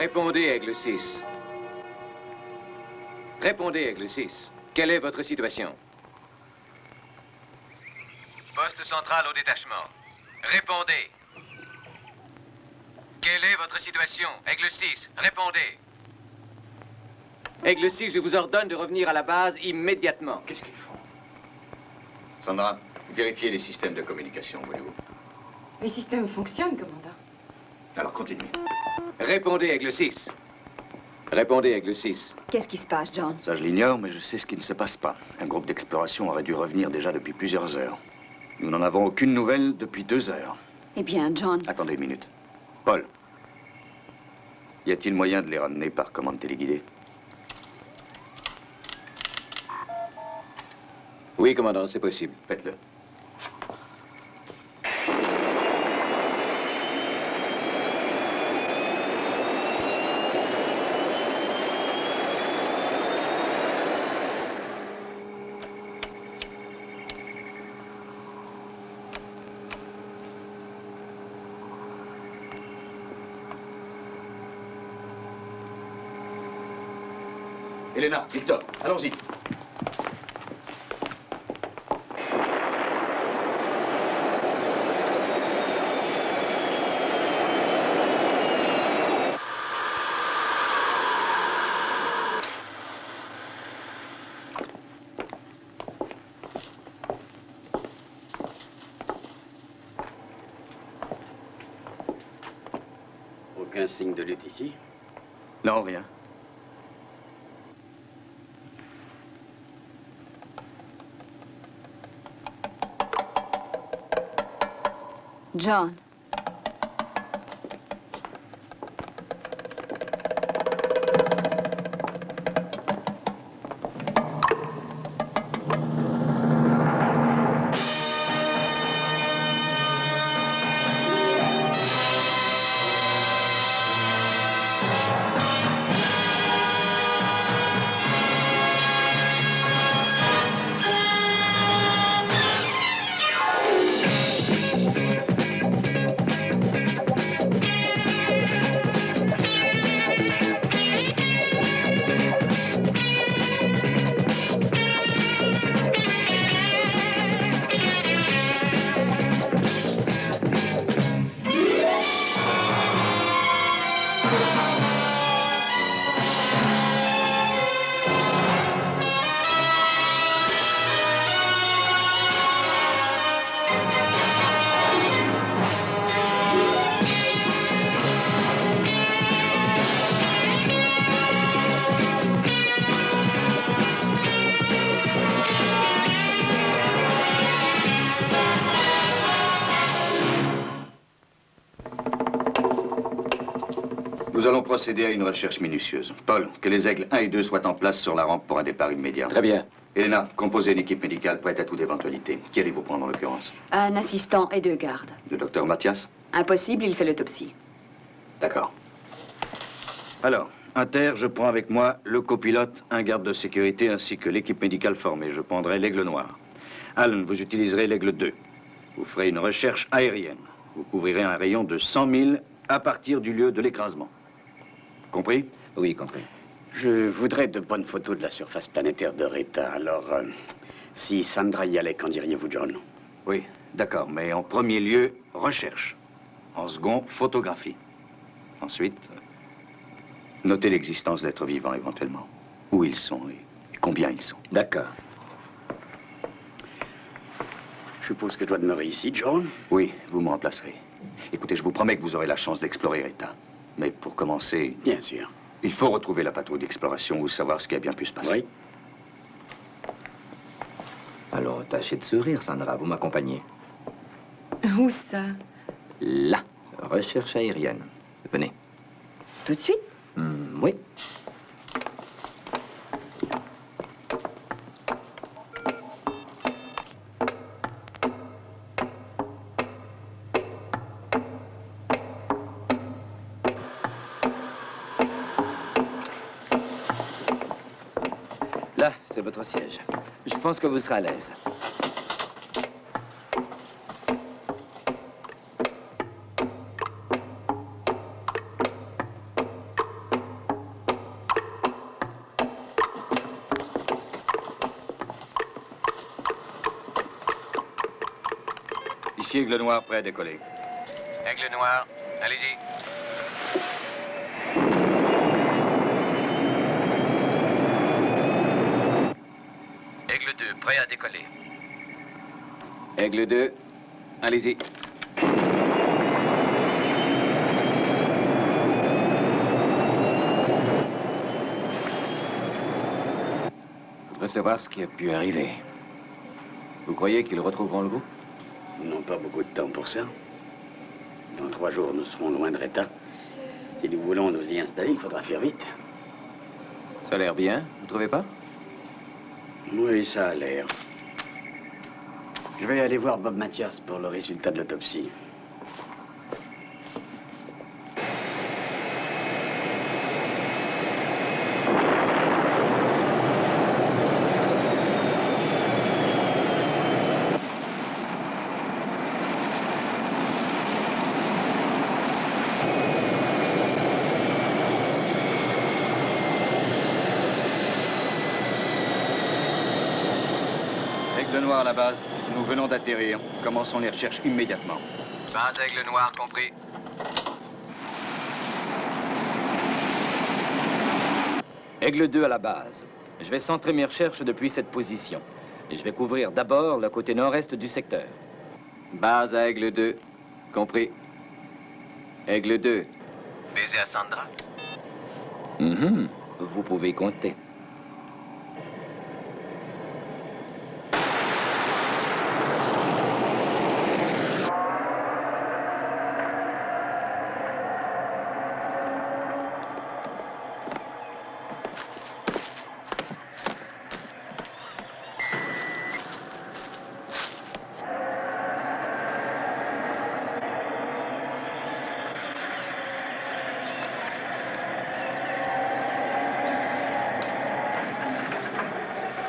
Répondez, Aigle 6. Répondez, Aigle 6. Quelle est votre situation? Poste central au détachement. Répondez. Quelle est votre situation? Aigle 6, répondez. Aigle 6, je vous ordonne de revenir à la base immédiatement. Qu'est-ce qu'ils font? Sandra, vérifiez les systèmes de communication, voulez-vous? Les systèmes fonctionnent, commandant. Alors continuez. Répondez, Aigle 6. Répondez, Aigle 6. Qu'est-ce qui se passe, John? Ça, je l'ignore, mais je sais ce qui ne se passe pas. Un groupe d'exploration aurait dû revenir déjà depuis plusieurs heures. Nous n'en avons aucune nouvelle depuis 2 heures. Eh bien, John... Attendez une minute. Paul, y a-t-il moyen de les ramener par commande téléguidée? Oui, commandant, c'est possible. Faites-le. Elena, Victor, allons-y. Aucun signe de lutte ici? Non, rien. John... Nous allons procéder à une recherche minutieuse. Paul, que les aigles 1 et 2 soient en place sur la rampe pour un départ immédiat. Très bien. Elena, composez une équipe médicale prête à toute éventualité. Qui allez-vous prendre en l'occurrence? Un assistant et 2 gardes. Le docteur Mathias? Impossible, il fait l'autopsie. D'accord. Alors, Inter, je prends avec moi le copilote, un garde de sécurité ainsi que l'équipe médicale formée. Je prendrai l'aigle noir. Alan, vous utiliserez l'aigle 2. Vous ferez une recherche aérienne. Vous couvrirez un rayon de 100 000 à partir du lieu de l'écrasement. Compris? Oui, compris. Je voudrais de bonnes photos de la surface planétaire de Reta. Alors, si Sandra y allait, qu'en diriez-vous, John? Oui, d'accord. Mais en premier lieu, recherche. En second, photographie. Ensuite, notez l'existence d'êtres vivants éventuellement. Où ils sont et combien ils sont. D'accord. Je suppose que je dois demeurer ici, John? Oui, vous me remplacerez. Écoutez, je vous promets que vous aurez la chance d'explorer Reta. Mais pour commencer, Bien sûr. il faut retrouver la patrouille d'exploration ou savoir ce qui a bien pu se passer. Oui. Alors, tâchez de sourire, Sandra. Vous m'accompagnez. Où ça? Là. Recherche aérienne. Venez. Tout de suite? Oui. Là, c'est votre siège. Je pense que vous serez à l'aise. Ici Aigle Noir, prêt à décoller. Aigle Noir, allez-y. Aigle 2, prêt à décoller. Aigle 2, allez-y. Je voudrais savoir ce qui a pu arriver. Vous croyez qu'ils retrouveront le groupe? Ils n'ont pas beaucoup de temps pour ça. Dans 3 jours, nous serons loin de Reta. Si nous voulons nous y installer, il faudra faire vite. Ça a l'air bien, vous trouvez pas? Oui, ça a l'air. Je vais aller voir Bob Mathias pour le résultat de l'autopsie. Aigle Noir à la base. Nous venons d'atterrir. Commençons les recherches immédiatement. Base Aigle Noir, compris. Aigle 2 à la base. Je vais centrer mes recherches depuis cette position. Et je vais couvrir d'abord le côté nord-est du secteur. Base à Aigle 2, compris. Aigle 2. Baiser à Sandra? Vous pouvez compter.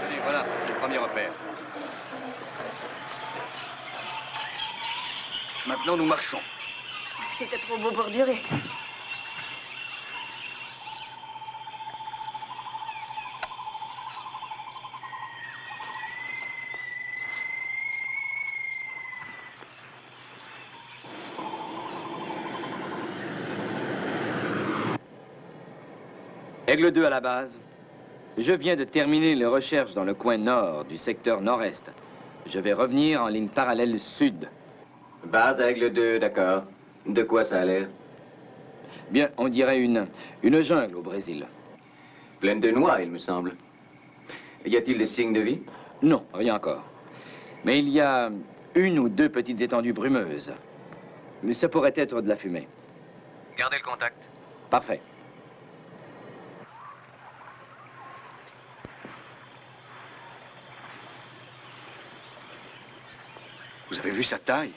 Allez, voilà, c'est le premier repère. Maintenant, nous marchons. C'était trop beau pour durer. Aigle 2 à la base. Je viens de terminer les recherches dans le coin nord du secteur nord-est. Je vais revenir en ligne parallèle sud. Base à Aigle 2, d'accord. De quoi ça a l'air? Bien, on dirait une jungle au Brésil. Pleine de noix, il me semble. Y a-t-il des signes de vie? Non, rien encore. Mais il y a 1 ou 2 petites étendues brumeuses. Mais ça pourrait être de la fumée. Gardez le contact. Parfait. Vous avez vu sa taille?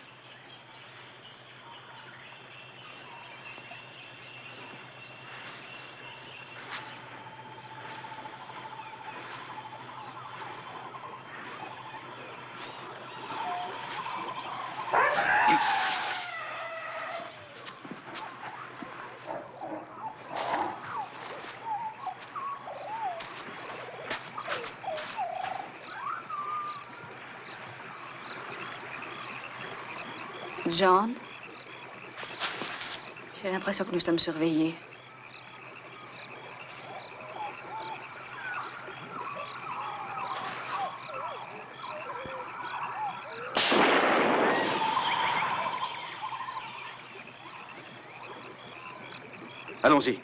John? J'ai l'impression que nous sommes surveillés. Allons-y.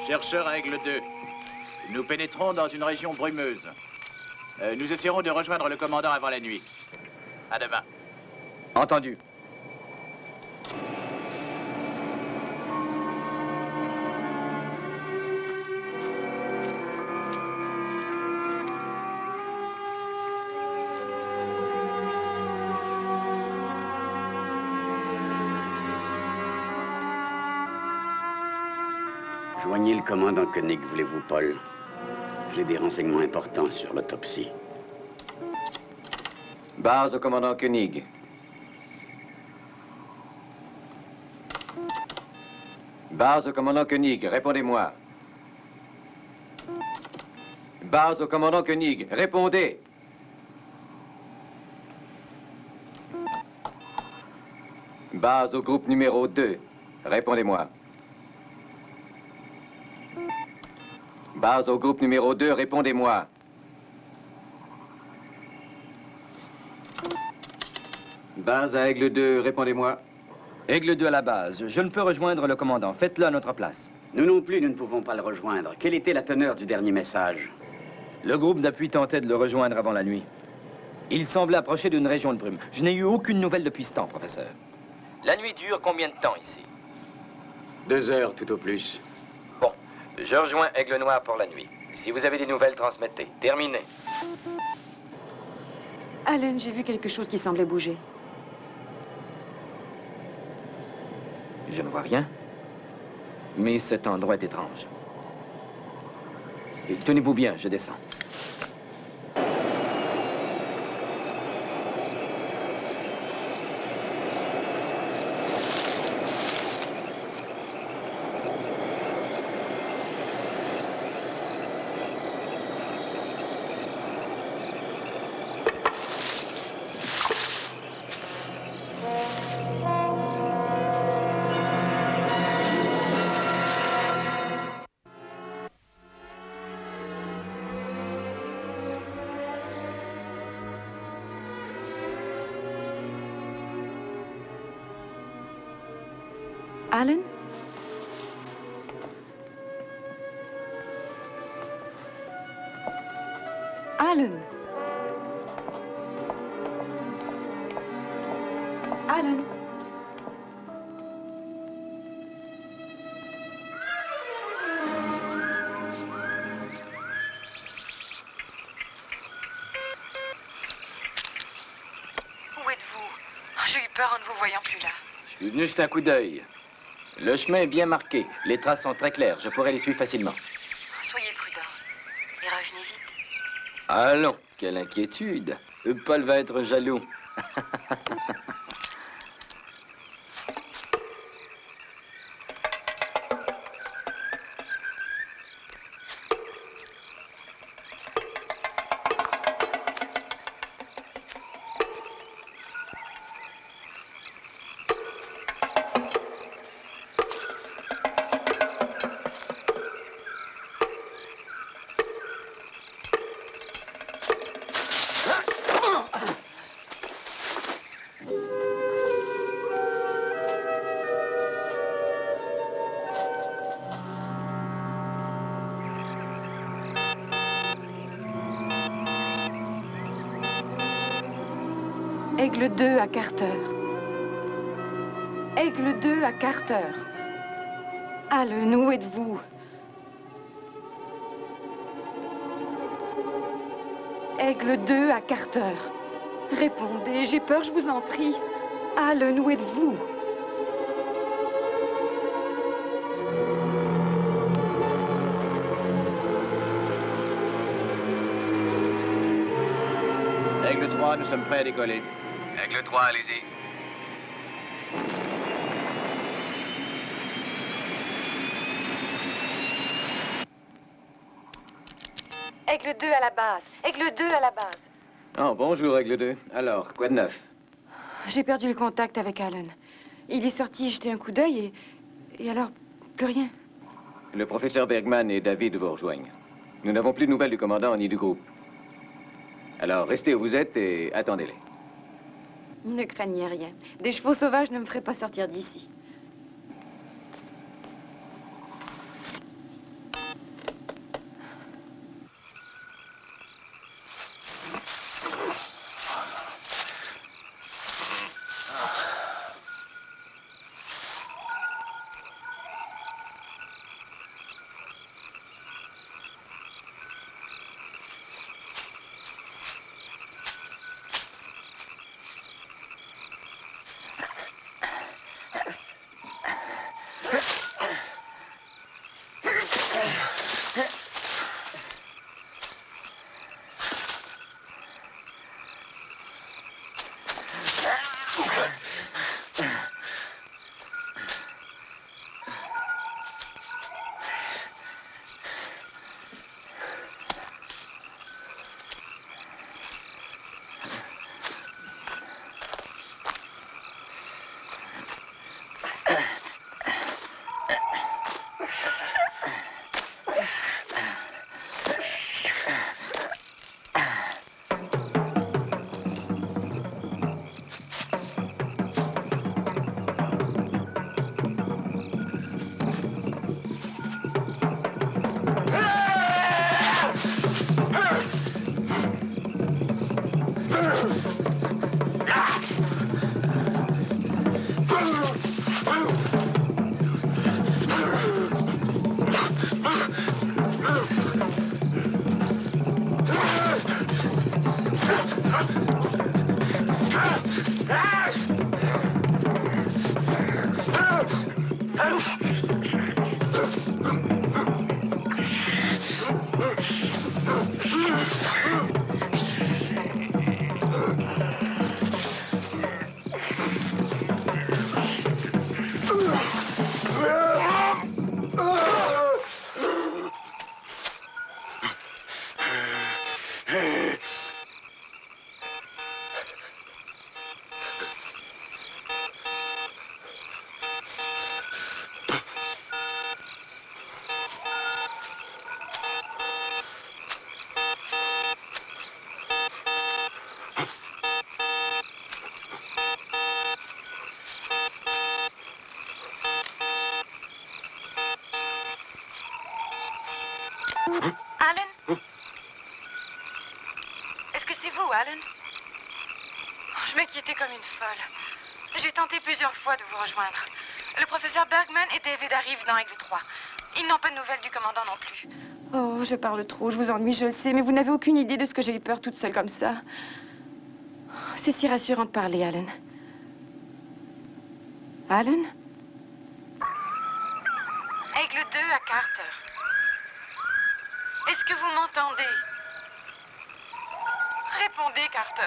Chercheur à Aigle 2. Nous pénétrons dans une région brumeuse. Nous essaierons de rejoindre le commandant avant la nuit. À demain. Entendu. Joignez le commandant Koenig, voulez-vous, Paul? J'ai des renseignements importants sur l'autopsie. Base au commandant Koenig. Base au commandant Koenig, répondez-moi. Base au commandant Koenig, répondez. Base au groupe numéro 2, répondez-moi. Base au groupe numéro 2, répondez-moi. Base à Aigle 2, répondez-moi. Aigle 2 à la base. Je ne peux rejoindre le commandant. Faites-le à notre place. Nous non plus, nous ne pouvons pas le rejoindre. Quelle était la teneur du dernier message? Le groupe d'appui tentait de le rejoindre avant la nuit. Il semblait approcher d'une région de brume. Je n'ai eu aucune nouvelle depuis ce temps, professeur. La nuit dure combien de temps ici? 2 heures tout au plus. Bon, je rejoins Aigle Noir pour la nuit. Si vous avez des nouvelles, transmettez. Terminé. Alan, j'ai vu quelque chose qui semblait bouger. Je ne vois rien. Mais cet endroit est étrange. Et tenez-vous bien, je descends. Alan? Alan? Alan? Où êtes-vous? J'ai eu peur en ne vous voyant plus là. Je suis venu jeter un coup d'œil. Le chemin est bien marqué. Les traces sont très claires. Je pourrais les suivre facilement. Soyez prudent et revenez vite. Allons, quelle inquiétude. Paul va être jaloux. Aigle 2 à Carter. Aigle 2 à Carter. Alan, où êtes-vous? Aigle 2 à Carter. Répondez, j'ai peur, je vous en prie. Alan, où êtes-vous? Aigle 3, nous sommes prêts à décoller. Aigle 3, allez-y. Aigle 2 à la base. Aigle 2 à la base. Oh, bonjour, Aigle 2. Alors, quoi de neuf? J'ai perdu le contact avec Alan. Il est sorti jeter un coup d'œil et alors, plus rien. Le professeur Bergman et David vous rejoignent. Nous n'avons plus de nouvelles du commandant ni du groupe. Alors, restez où vous êtes et attendez-les. Ne craignez rien. Des chevaux sauvages ne me feraient pas sortir d'ici. Alan? Est-ce que c'est vous, Alan? Oh, je m'inquiétais comme une folle. J'ai tenté plusieurs fois de vous rejoindre. Le professeur Bergman et David arrivent dans Aigle 3. Ils n'ont pas de nouvelles du commandant non plus. Oh, je parle trop, je vous ennuie, je le sais, mais vous n'avez aucune idée de ce que j'ai eu peur toute seule comme ça. C'est si rassurant de parler, Alan. Alan? Aigle 2 à Carter. Est-ce que vous m'entendez? Répondez, Carter.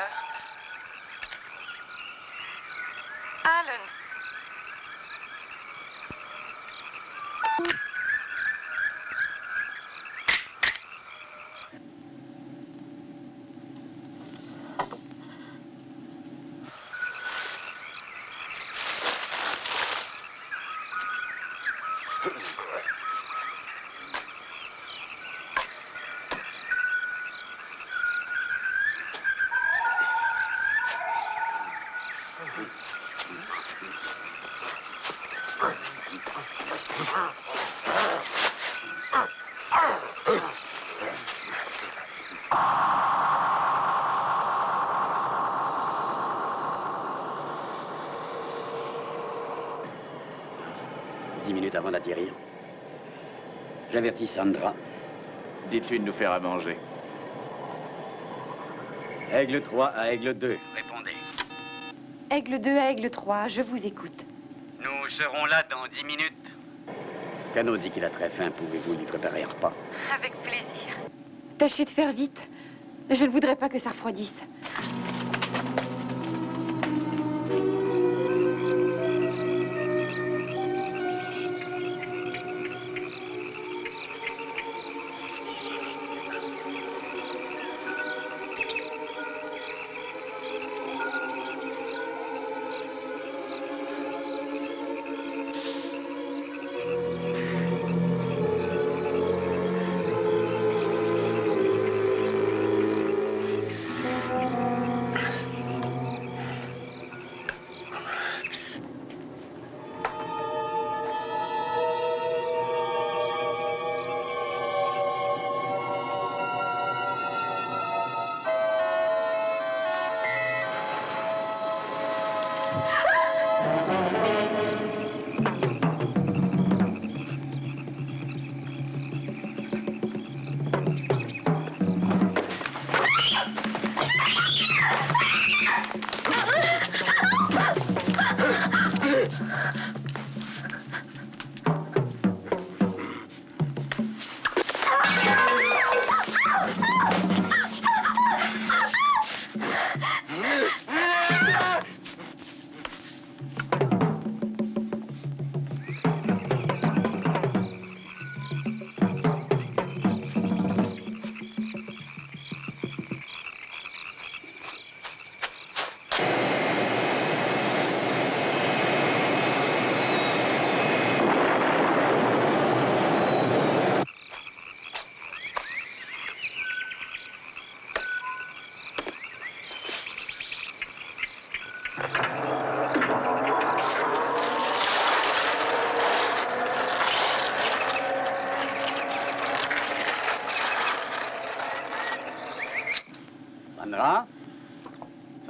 Alan. Avant d'atterrir. J'avertis Sandra. Dites-lui de nous faire à manger. Aigle 3 à Aigle 2. Répondez. Aigle 2 à Aigle 3, je vous écoute. Nous serons là dans 10 minutes. Cano dit qu'il a très faim. Pouvez-vous lui préparer un repas? Avec plaisir. Tâchez de faire vite. Je ne voudrais pas que ça refroidisse.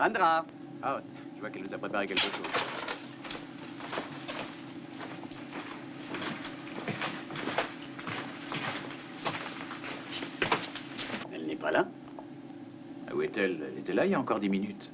Sandra. Ah, je vois qu'elle nous a préparé quelque chose. Elle n'est pas là. Ah, où est-elle? Elle était là il y a encore 10 minutes.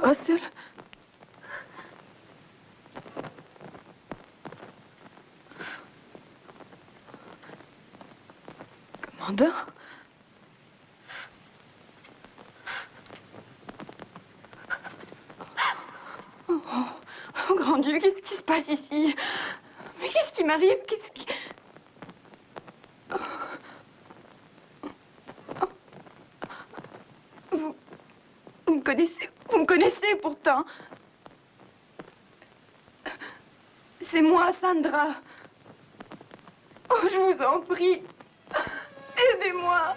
Russell? Commandant? Oh, grand Dieu, qu'est-ce qui se passe ici? Mais qu'est-ce qui m'arrive? Qu'est-ce qui... Vous me connaissez pourtant. C'est moi, Sandra. Oh, je vous en prie. Aidez-moi.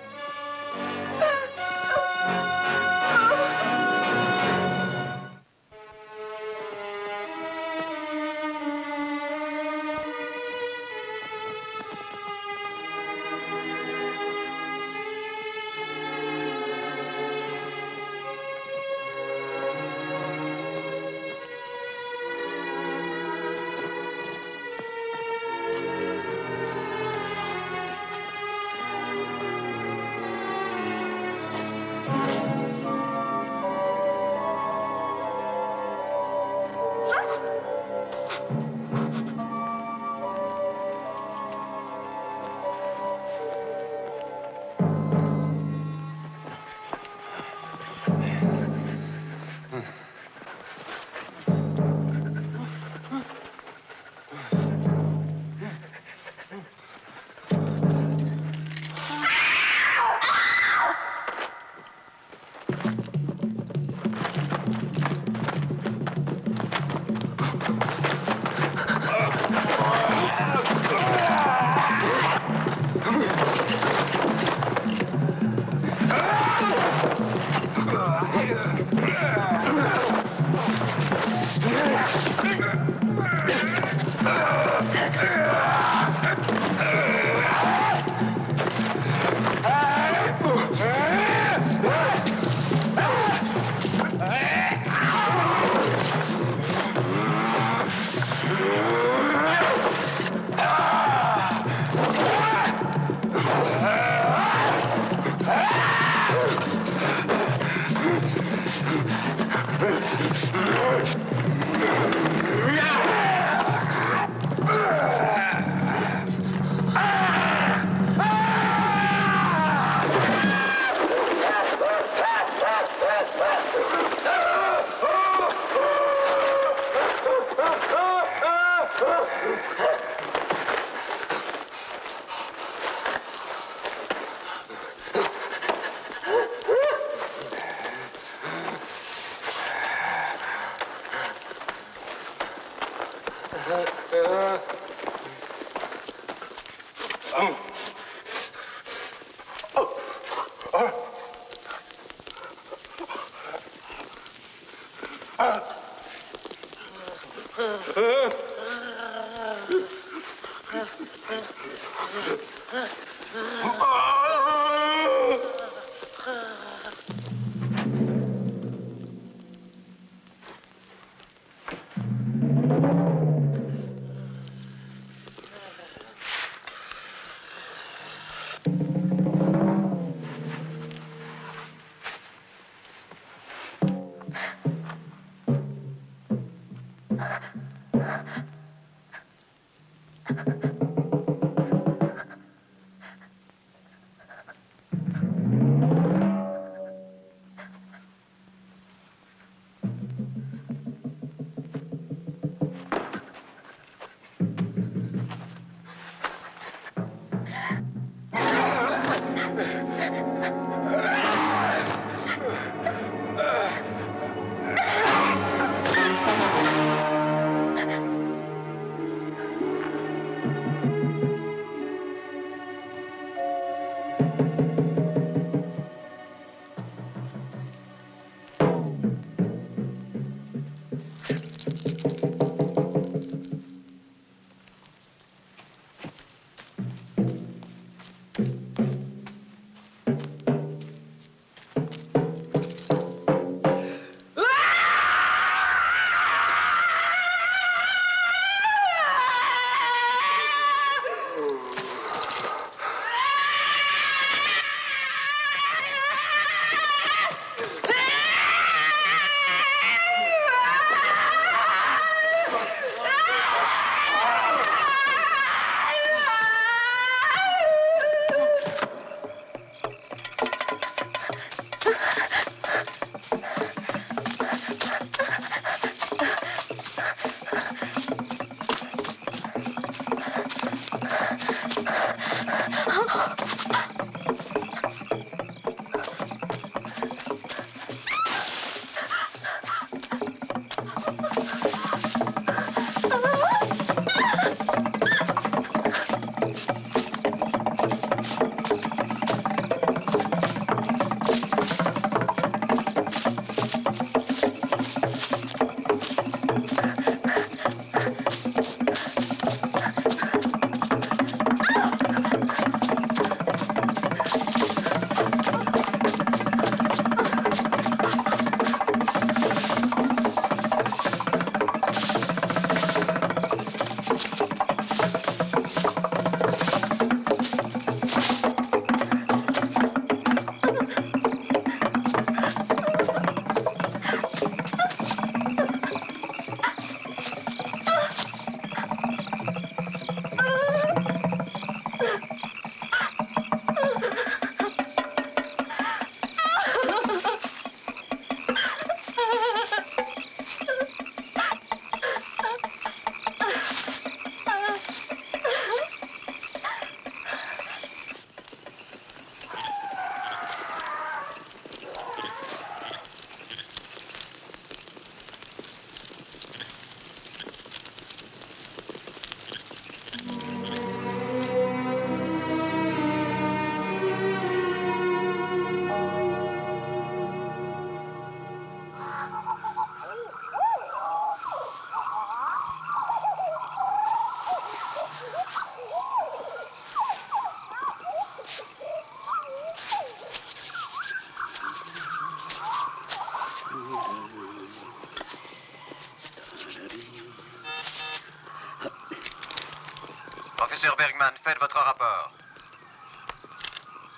Professeur Bergman, faites votre rapport.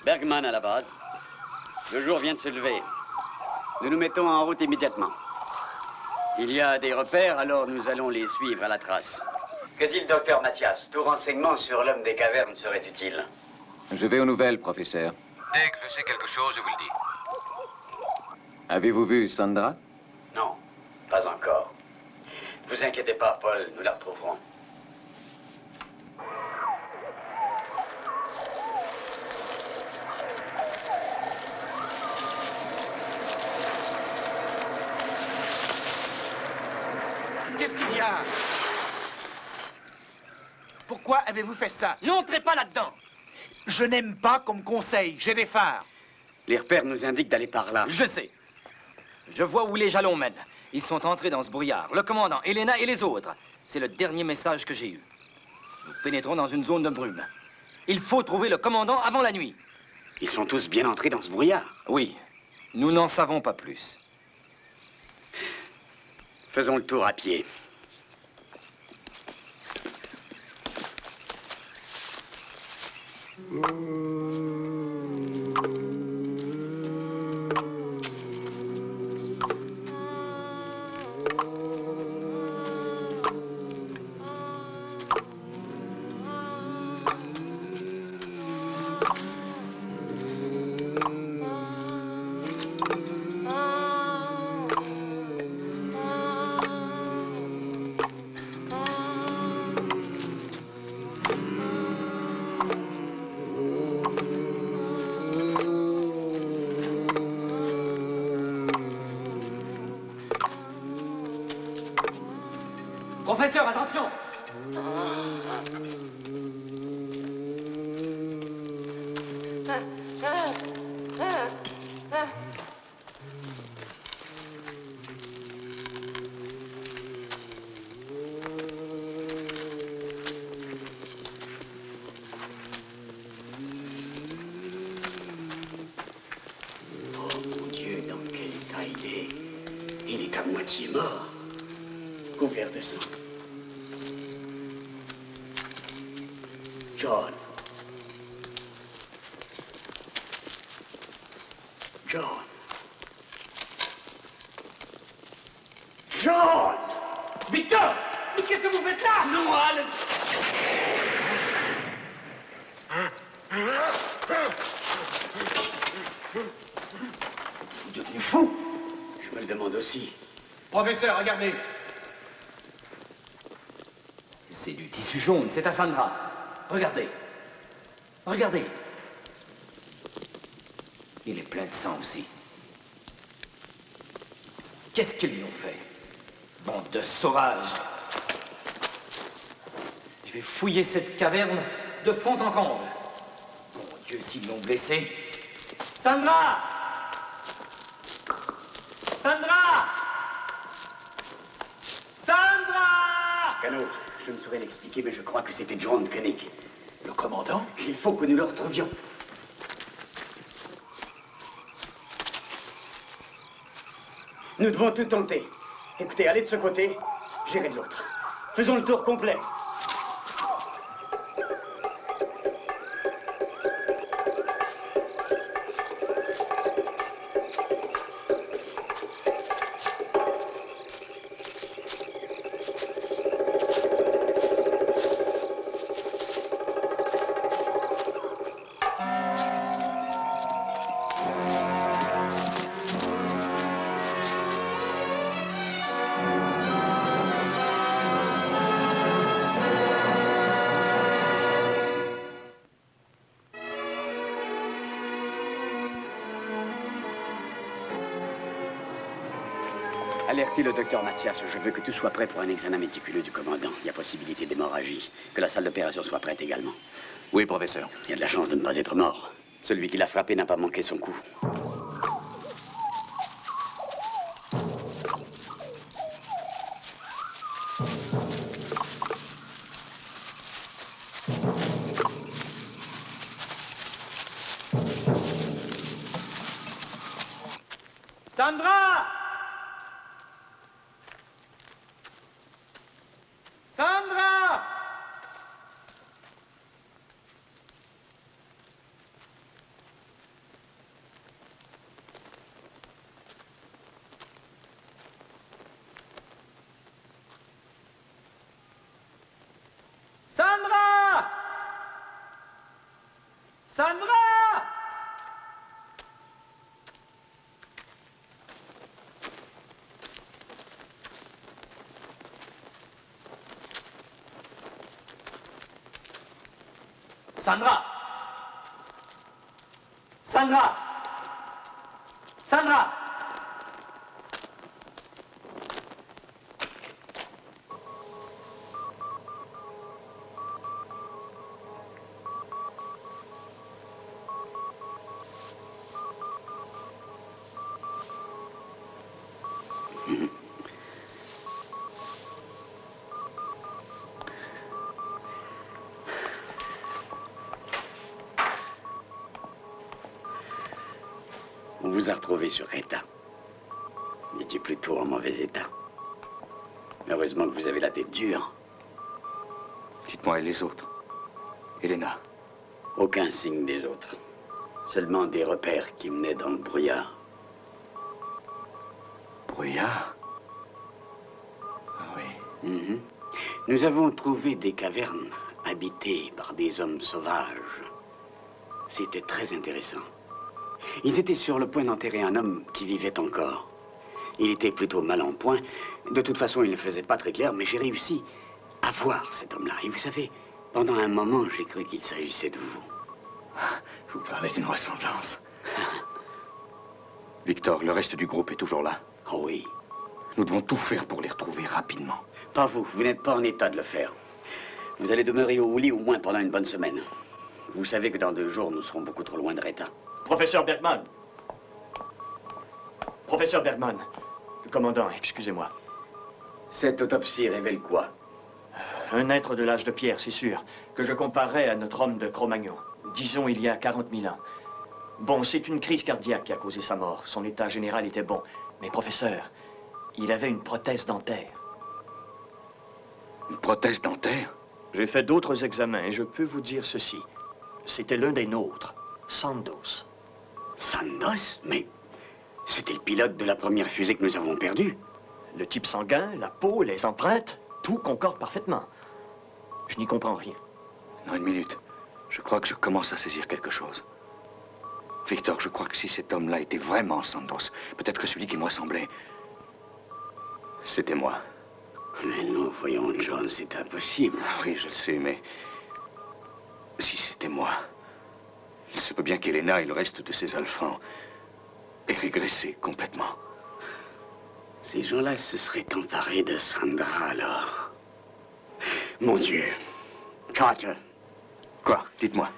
Bergman à la base. Le jour vient de se lever. Nous nous mettons en route immédiatement. Il y a des repères, alors nous allons les suivre à la trace. Que dit le docteur Mathias? Tout renseignement sur l'homme des cavernes serait utile. Je vais aux nouvelles, professeur. Dès que je sais quelque chose, je vous le dis. Avez-vous vu Sandra? Non, pas encore. Ne vous inquiétez pas, Paul, nous la retrouverons. Qu'est-ce qu'il y a? Pourquoi avez-vous fait ça? N'entrez pas là-dedans! Je n'aime pas qu'on me conseille. J'ai des phares. Les repères nous indiquent d'aller par là. Je sais. Je vois où les jalons mènent. Ils sont entrés dans ce brouillard. Le commandant, Elena et les autres. C'est le dernier message que j'ai eu. Nous pénétrons dans une zone de brume. Il faut trouver le commandant avant la nuit. Ils sont tous bien entrés dans ce brouillard. Oui. Nous n'en savons pas plus. Faisons le tour à pied. Professeur, attention! Oh mon Dieu, dans quel état il est? Il est à moitié mort, couvert de sang. John. John. John! Victor! Mais qu'est-ce que vous faites là? Non, Alan! Vous êtes devenu fou? Je me le demande aussi. Professeur, regardez. C'est du tissu jaune, c'est à Sandra. Regardez. Regardez. Il est plein de sang aussi. Qu'est-ce qu'ils lui ont fait? Bande de sauvages. Je vais fouiller cette caverne de fond en comble. Mon Dieu, s'ils l'ont blessé. Sandra! Sandra! Sandra! Cano, je ne saurais l'expliquer, mais je crois que c'était John Koenig. Le commandant? Il faut que nous le retrouvions. Nous devons tout tenter. Écoutez, allez de ce côté, j'irai de l'autre. Faisons le tour complet. Alertez le docteur Mathias. Je veux que tout soit prêt pour un examen méticuleux du commandant. Il y a possibilité d'hémorragie. Que la salle d'opération soit prête également. Oui, professeur. Il y a de la chance de ne pas être mort. Celui qui l'a frappé n'a pas manqué son coup. Sandra! Sandra! Sandra! Sandra! Sandra! Sandra! On vous a retrouvé sur Reta. Vous étiez plutôt en mauvais état. Heureusement que vous avez la tête dure. Dites-moi, et les autres? Elena? Aucun signe des autres. Seulement des repères qui menaient dans le brouillard. Brouillard? Ah oui. Mhm. Nous avons trouvé des cavernes habitées par des hommes sauvages. C'était très intéressant. Ils étaient sur le point d'enterrer un homme qui vivait encore. Il était plutôt mal en point. De toute façon, il ne faisait pas très clair, mais j'ai réussi à voir cet homme-là. Et vous savez, pendant un moment, j'ai cru qu'il s'agissait de vous. Vous parlez d'une ressemblance. Victor, le reste du groupe est toujours là? Oh oui. Nous devons tout faire pour les retrouver rapidement. Pas vous. Vous n'êtes pas en état de le faire. Vous allez demeurer au lit au moins pendant une bonne semaine. Vous savez que dans 2 jours, nous serons beaucoup trop loin de Reta. Professeur Bergman. Professeur Bergman. Commandant, excusez-moi. Cette autopsie révèle quoi? Un être de l'âge de pierre, c'est sûr, que je comparerais à notre homme de Cro-Magnon. Disons, il y a 40 000 ans. Bon, c'est une crise cardiaque qui a causé sa mort. Son état général était bon. Mais professeur, il avait une prothèse dentaire. Une prothèse dentaire? J'ai fait d'autres examens et je peux vous dire ceci. C'était l'un des nôtres, Sandos. Sandos? Mais c'était le pilote de la première fusée que nous avons perdue. Le type sanguin, la peau, les empreintes, tout concorde parfaitement. Je n'y comprends rien. Non, une minute. Je crois que je commence à saisir quelque chose. Victor, je crois que si cet homme-là était vraiment Sandos, peut-être que celui qui me ressemblait, c'était moi. Mais non, voyons, John, c'est impossible. Oui, je le sais, mais si c'était moi, il se peut bien qu'Elena et le reste de ses alphans aient régressé complètement. Ces gens-là se seraient emparés de Sandra, alors. Mon Dieu. Carter. Quoi? Dites-moi.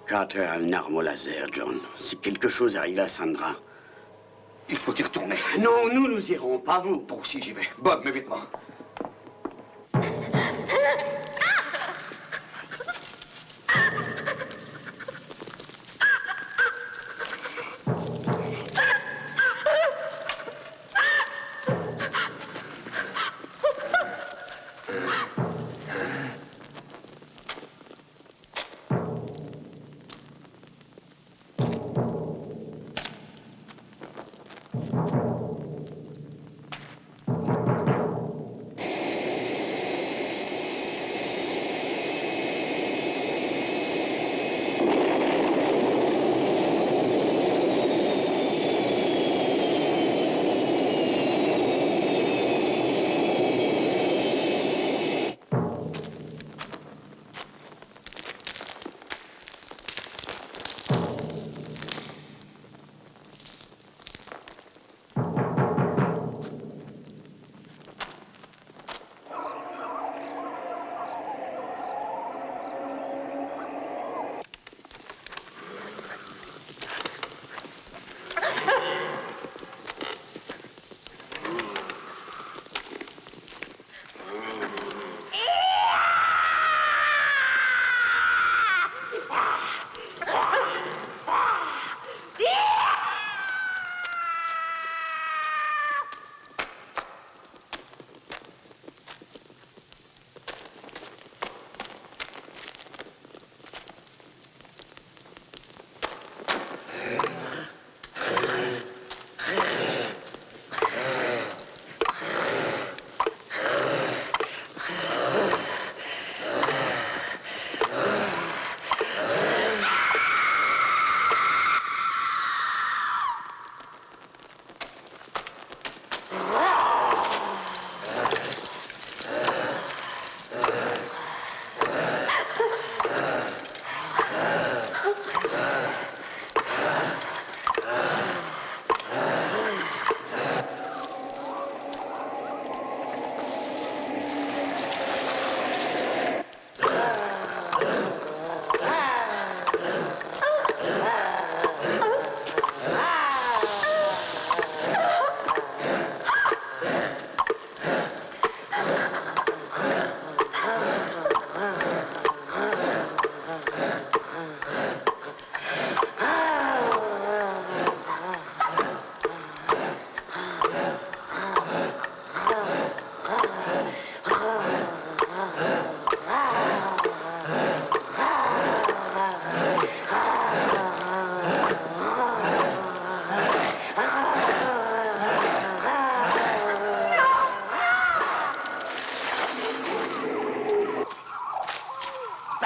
Carter a une arme au laser, John. Si quelque chose arrive à Sandra... Il faut y retourner. Non, nous irons, pas vous. Pour aussi, j'y vais. Bob, mes vêtements.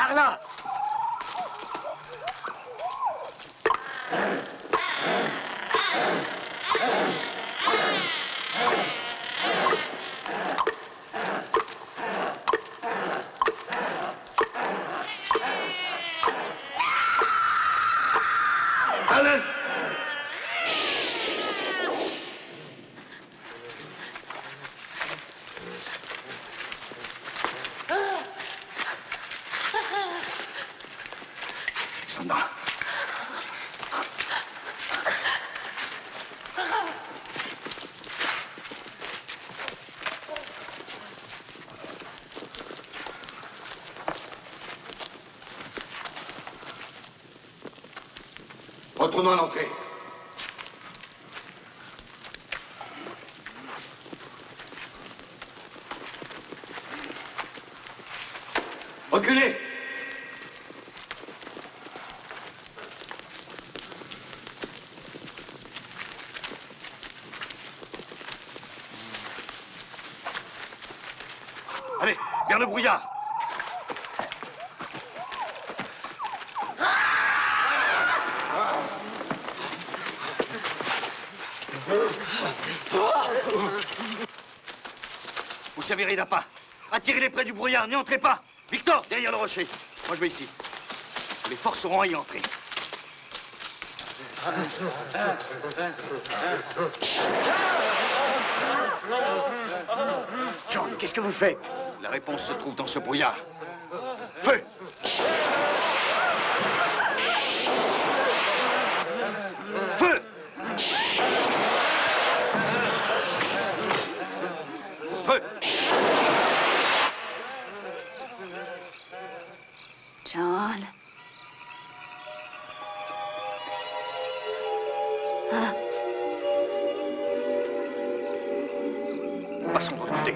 Par là! Allen! Sandra. Retournons à l'entrée. Reculez! Allez, vers le brouillard. Vous servirez d'appât. Attirez-les près du brouillard, n'y entrez pas. Victor, derrière le rocher. Moi, je vais ici. Nous les forcerons à y entrer. John, qu'est-ce que vous faites? La réponse se trouve dans ce brouillard. Feu! Feu! Feu! John. Hein? Passons de l'autre côté.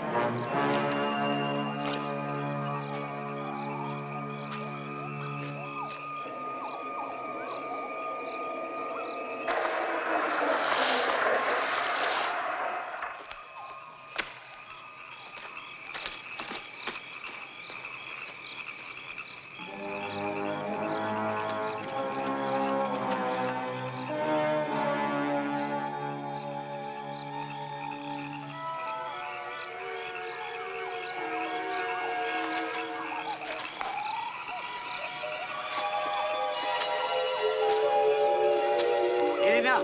Elena!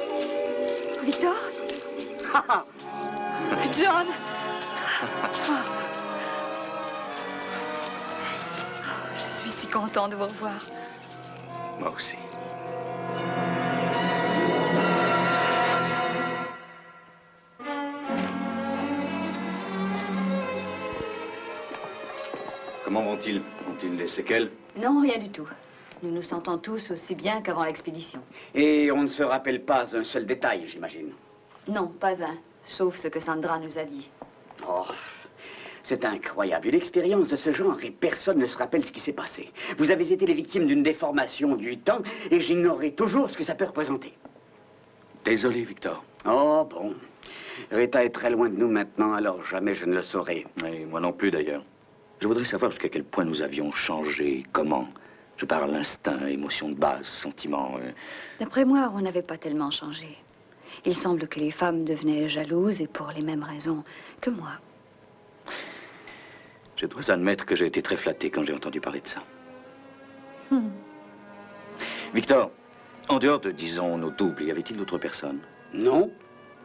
Victor? John! Je suis si content de vous revoir. Moi aussi. Comment vont-ils? Ont-ils des séquelles? Non, rien du tout. Nous nous sentons tous aussi bien qu'avant l'expédition. Et on ne se rappelle pas un seul détail, j'imagine. Non, pas un. Sauf ce que Sandra nous a dit. Oh, c'est incroyable. Une expérience de ce genre et personne ne se rappelle ce qui s'est passé. Vous avez été les victimes d'une déformation du temps et j'ignorais toujours ce que ça peut représenter. Désolé, Victor. Oh, bon. Rita est très loin de nous maintenant, alors jamais je ne le saurai. Et moi non plus, d'ailleurs. Je voudrais savoir jusqu'à quel point nous avions changé, comment. Je parle instinct, émotion de base, sentiment. D'après moi, on n'avait pas tellement changé. Il semble que les femmes devenaient jalouses et pour les mêmes raisons que moi. Je dois admettre que j'ai été très flatté quand j'ai entendu parler de ça. Victor, en dehors de, disons, nos doubles, y avait-il d'autres personnes? Non,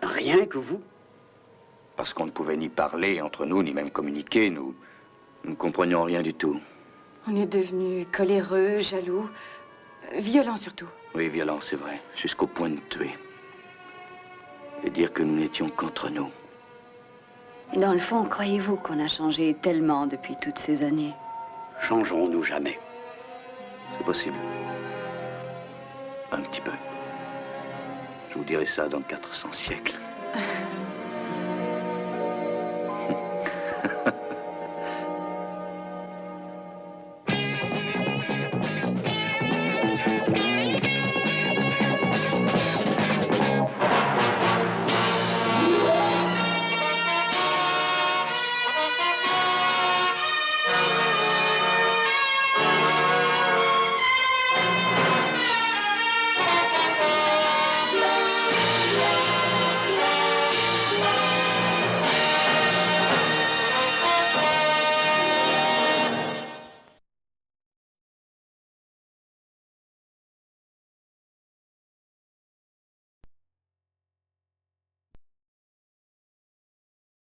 rien que vous. Parce qu'on ne pouvait ni parler entre nous, ni même communiquer, nous ne comprenions rien du tout. On est devenus coléreux, jaloux, violents surtout. Oui, violent, c'est vrai, jusqu'au point de tuer. Et dire que nous n'étions qu'entre nous. Dans le fond, croyez-vous qu'on a changé tellement depuis toutes ces années? Changerons-nous jamais? C'est possible. Un petit peu. Je vous dirai ça dans 400 siècles.